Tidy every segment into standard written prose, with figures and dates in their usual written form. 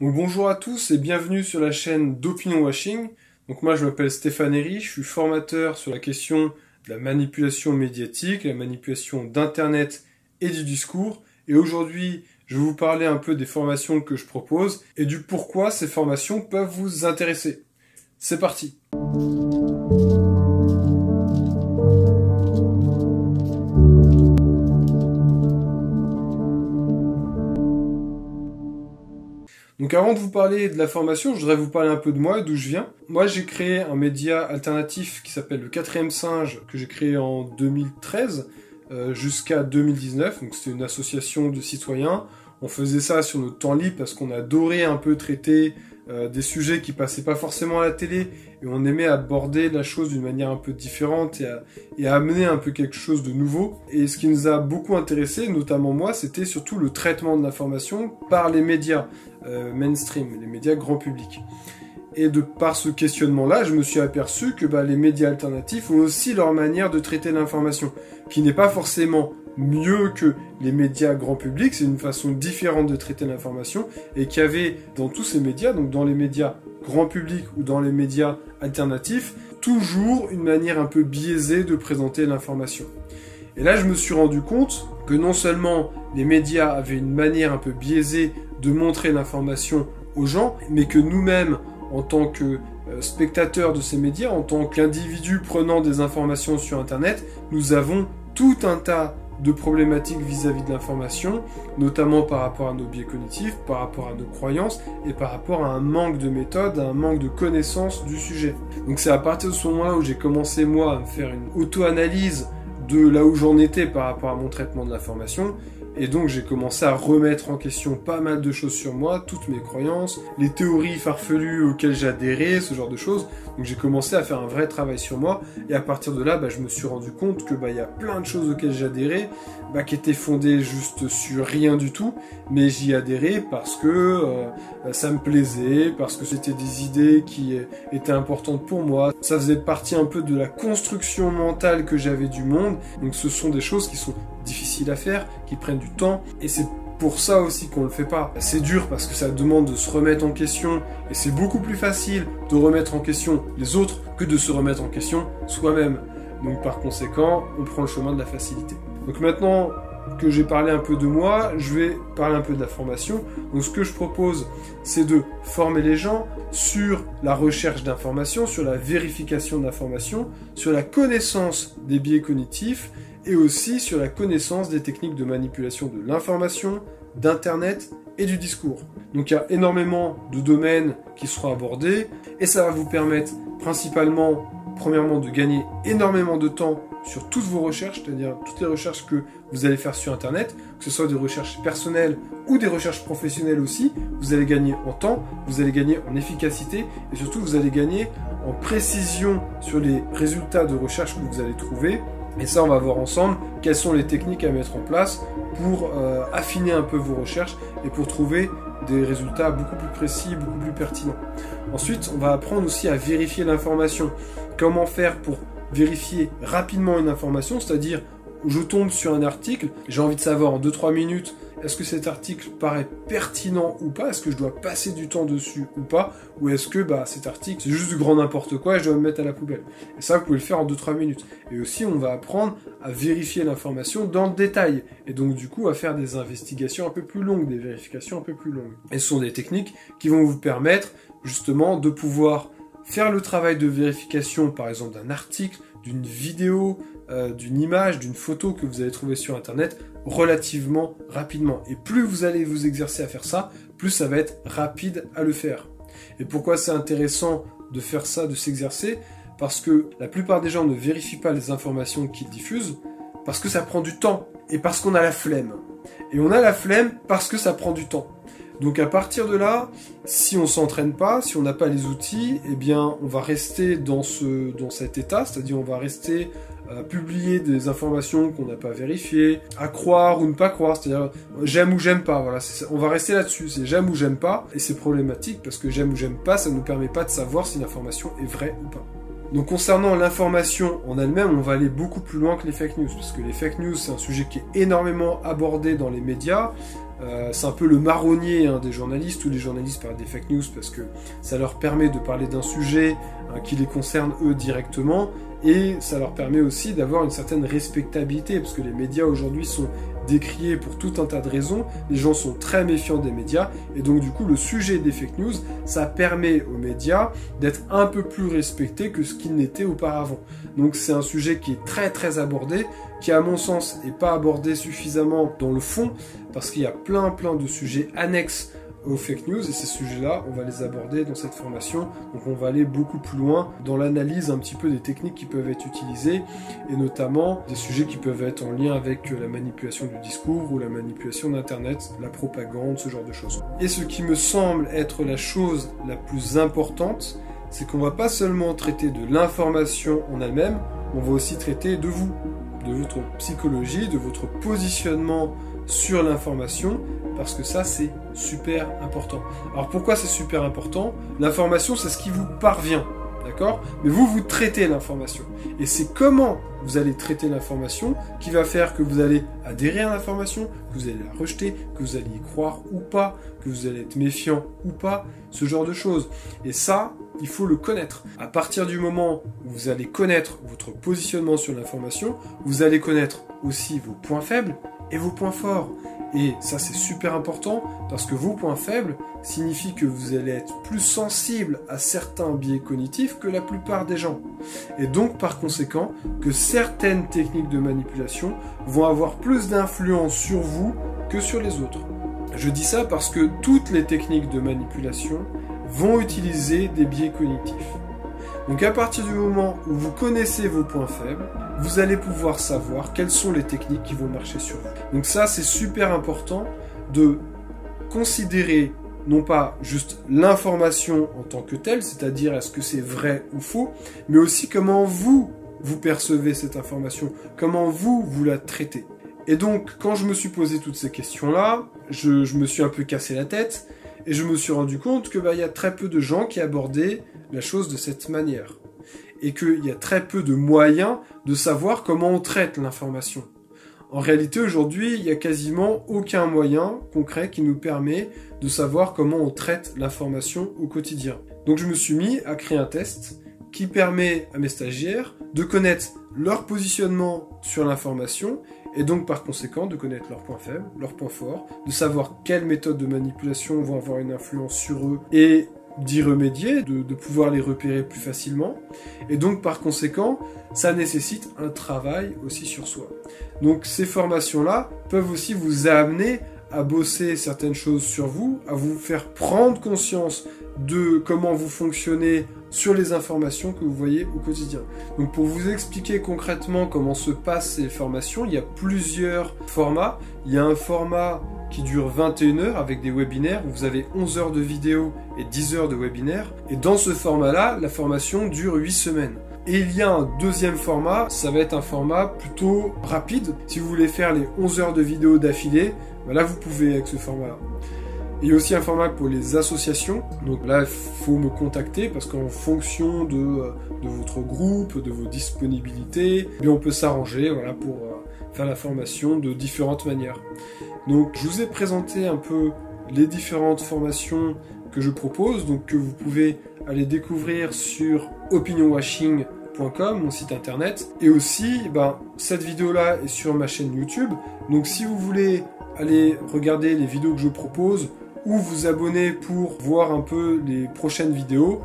Donc bonjour à tous et bienvenue sur la chaîne d'Opinion Washing. Donc moi je m'appelle Stéphane Herry, je suis formateur sur la question de la manipulation médiatique, la manipulation d'internet et du discours. Et aujourd'hui je vais vous parler un peu des formations que je propose et du pourquoi ces formations peuvent vous intéresser. C'est parti! Donc avant de vous parler de la formation, je voudrais vous parler un peu de moi, d'où je viens. Moi j'ai créé un média alternatif qui s'appelle le 4e singe, que j'ai créé en 2013 jusqu'à 2019. Donc c'était une association de citoyens. On faisait ça sur notre temps libre parce qu'on adorait un peu traiter des sujets qui passaient pas forcément à la télé et on aimait aborder la chose d'une manière un peu différente et à amener un peu quelque chose de nouveau. Et ce qui nous a beaucoup intéressé, notamment moi, c'était surtout le traitement de l'information par les médias mainstream, les médias grand public. Et par ce questionnement-là, je me suis aperçu que les médias alternatifs ont aussi leur manière de traiter l'information, qui n'est pas forcément mieux que les médias grand public, c'est une façon différente de traiter l'information, et qu'il y avait dans tous ces médias, donc dans les médias grand public ou dans les médias alternatifs, toujours une manière un peu biaisée de présenter l'information. Et là, je me suis rendu compte que non seulement les médias avaient une manière un peu biaisée de montrer l'information aux gens, mais que nous-mêmes, en tant que spectateurs de ces médias, en tant qu'individus prenant des informations sur Internet, nous avons tout un tas de problématiques vis-à-vis de l'information, notamment par rapport à nos biais cognitifs, par rapport à nos croyances, et par rapport à un manque de méthode, à un manque de connaissance du sujet. Donc c'est à partir de ce moment-là où j'ai commencé, moi, à me faire une auto-analyse de là où j'en étais par rapport à mon traitement de l'information, et donc j'ai commencé à remettre en question pas mal de choses sur moi, toutes mes croyances, les théories farfelues auxquelles j'adhérais, ce genre de choses. Donc j'ai commencé à faire un vrai travail sur moi, et à partir de là, je me suis rendu compte que y a plein de choses auxquelles j'adhérais, qui étaient fondées juste sur rien du tout, mais j'y adhérais parce que ça me plaisait, parce que c'était des idées qui étaient importantes pour moi. Ça faisait partie un peu de la construction mentale que j'avais du monde, donc ce sont des choses qui sont difficiles à faire, qui prennent du temps, et c'est pour ça aussi qu'on le fait pas. C'est dur parce que ça demande de se remettre en question, et c'est beaucoup plus facile de remettre en question les autres que de se remettre en question soi-même. Donc par conséquent, on prend le chemin de la facilité. Donc maintenant que j'ai parlé un peu de moi, je vais parler un peu de la formation. Donc ce que je propose, c'est de former les gens sur la recherche d'informations, sur la vérification d'informations, sur la connaissance des biais cognitifs, et aussi sur la connaissance des techniques de manipulation de l'information, d'Internet et du discours. Donc il y a énormément de domaines qui seront abordés, et ça va vous permettre principalement, premièrement, de gagner énormément de temps sur toutes vos recherches, c'est-à-dire toutes les recherches que vous allez faire sur Internet, que ce soit des recherches personnelles ou des recherches professionnelles aussi. Vous allez gagner en temps, vous allez gagner en efficacité, et surtout vous allez gagner en précision sur les résultats de recherche que vous allez trouver. Et ça, on va voir ensemble quelles sont les techniques à mettre en place pour affiner un peu vos recherches et pour trouver des résultats beaucoup plus précis, beaucoup plus pertinents. Ensuite, on va apprendre aussi à vérifier l'information. Comment faire pour vérifier rapidement une information, c'est-à-dire je tombe sur un article, j'ai envie de savoir en 2-3 minutes, est-ce que cet article paraît pertinent ou pas, est-ce que je dois passer du temps dessus ou pas, ou est-ce que cet article c'est juste du grand n'importe quoi et je dois me mettre à la poubelle. Et ça, vous pouvez le faire en 2-3 minutes. Et aussi, on va apprendre à vérifier l'information dans le détail, et donc du coup à faire des investigations un peu plus longues, des vérifications un peu plus longues. Et ce sont des techniques qui vont vous permettre justement de pouvoir faire le travail de vérification, par exemple d'un article, d'une vidéo, d'une image, d'une photo que vous allez trouver sur Internet relativement rapidement. Et plus vous allez vous exercer à faire ça, plus ça va être rapide à le faire. Et pourquoi c'est intéressant de faire ça, de s'exercer? Parce que la plupart des gens ne vérifient pas les informations qu'ils diffusent, parce que ça prend du temps, et parce qu'on a la flemme. Et on a la flemme parce que ça prend du temps. Donc à partir de là, si on s'entraîne pas, si on n'a pas les outils, on va rester dans cet état, c'est-à-dire on va rester à publier des informations qu'on n'a pas vérifiées, à croire ou ne pas croire, c'est-à-dire j'aime ou j'aime pas, voilà, on va rester là-dessus, c'est j'aime ou j'aime pas, et c'est problématique parce que j'aime ou j'aime pas, ça ne nous permet pas de savoir si l'information est vraie ou pas. Donc concernant l'information en elle-même, on va aller beaucoup plus loin que les fake news, parce que les fake news, c'est un sujet qui est énormément abordé dans les médias, C'est un peu le marronnier des journalistes. Tous les journalistes parlent des fake news parce que ça leur permet de parler d'un sujet qui les concerne eux directement, et ça leur permet aussi d'avoir une certaine respectabilité, parce que les médias aujourd'hui sont décriés pour tout un tas de raisons, les gens sont très méfiants des médias, et donc du coup le sujet des fake news, ça permet aux médias d'être un peu plus respectés que ce qu'ils n'étaient auparavant. Donc c'est un sujet qui est très très abordé, qui à mon sens n'est pas abordé suffisamment dans le fond, parce qu'il y a plein de sujets annexes aux fake news, et ces sujets-là, on va les aborder dans cette formation. Donc on va aller beaucoup plus loin dans l'analyse un petit peu des techniques qui peuvent être utilisées, et notamment des sujets qui peuvent être en lien avec la manipulation du discours ou la manipulation d'Internet, la propagande, ce genre de choses. Et ce qui me semble être la chose la plus importante, c'est qu'on va pas seulement traiter de l'information en elle-même, on va aussi traiter de vous, de votre psychologie, de votre positionnement sur l'information, parce que ça c'est super important. Alors pourquoi c'est super important? L'information c'est ce qui vous parvient, d'accord? Mais vous traitez l'information. Et c'est comment vous allez traiter l'information qui va faire que vous allez adhérer à l'information, que vous allez la rejeter, que vous allez y croire ou pas, que vous allez être méfiant ou pas, ce genre de choses. Et ça, il faut le connaître. À partir du moment où vous allez connaître votre positionnement sur l'information, vous allez connaître aussi vos points faibles et vos points forts. Et ça c'est super important, parce que vos points faibles signifient que vous allez être plus sensible à certains biais cognitifs que la plupart des gens. Et donc par conséquent, que certaines techniques de manipulation vont avoir plus d'influence sur vous que sur les autres. Je dis ça parce que toutes les techniques de manipulation vont utiliser des biais cognitifs. Donc à partir du moment où vous connaissez vos points faibles, vous allez pouvoir savoir quelles sont les techniques qui vont marcher sur vous. Donc ça, c'est super important de considérer non pas juste l'information en tant que telle, c'est-à-dire est-ce que c'est vrai ou faux, mais aussi comment vous percevez cette information, comment vous la traitez. Et donc, quand je me suis posé toutes ces questions-là, je me suis un peu cassé la tête, et je me suis rendu compte que y a très peu de gens qui abordaient la chose de cette manière. Et qu'il y a très peu de moyens de savoir comment on traite l'information. En réalité, aujourd'hui, il n'y a quasiment aucun moyen concret qui nous permet de savoir comment on traite l'information au quotidien. Donc je me suis mis à créer un test qui permet à mes stagiaires de connaître leur positionnement sur l'information, et donc par conséquent de connaître leurs points faibles, leurs points forts, de savoir quelles méthodes de manipulation vont avoir une influence sur eux, et d'y remédier, de pouvoir les repérer plus facilement. Et donc par conséquent, ça nécessite un travail aussi sur soi. Donc ces formations-là peuvent aussi vous amener à bosser certaines choses sur vous, à vous faire prendre conscience de comment vous fonctionnez sur les informations que vous voyez au quotidien. Donc pour vous expliquer concrètement comment se passent ces formations, il y a plusieurs formats. Il y a un format qui dure 21 heures avec des webinaires, où vous avez 11 heures de vidéo et 10 heures de webinaire. Et dans ce format-là, la formation dure 8 semaines. Et il y a un deuxième format, ça va être un format plutôt rapide. Si vous voulez faire les 11 heures de vidéo d'affilée, là vous pouvez avec ce format-là. Il y a aussi un format pour les associations, donc là il faut me contacter parce qu'en fonction de votre groupe, de vos disponibilités, on peut s'arranger pour faire la formation de différentes manières. Donc je vous ai présenté un peu les différentes formations que je propose, donc que vous pouvez aller découvrir sur opinionwashing.com, mon site internet, et aussi cette vidéo là est sur ma chaîne YouTube, donc si vous voulez aller regarder les vidéos que je propose ou vous abonner pour voir un peu les prochaines vidéos,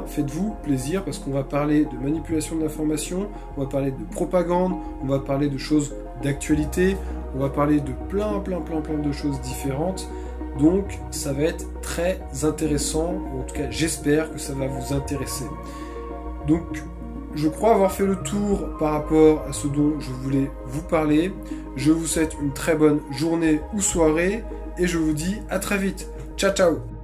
faites-vous plaisir parce qu'on va parler de manipulation de l'information, on va parler de propagande, on va parler de choses d'actualité, on va parler de plein de choses différentes. Donc ça va être très intéressant, ou en tout cas j'espère que ça va vous intéresser. Donc je crois avoir fait le tour par rapport à ce dont je voulais vous parler. Je vous souhaite une très bonne journée ou soirée et je vous dis à très vite. Ciao ciao.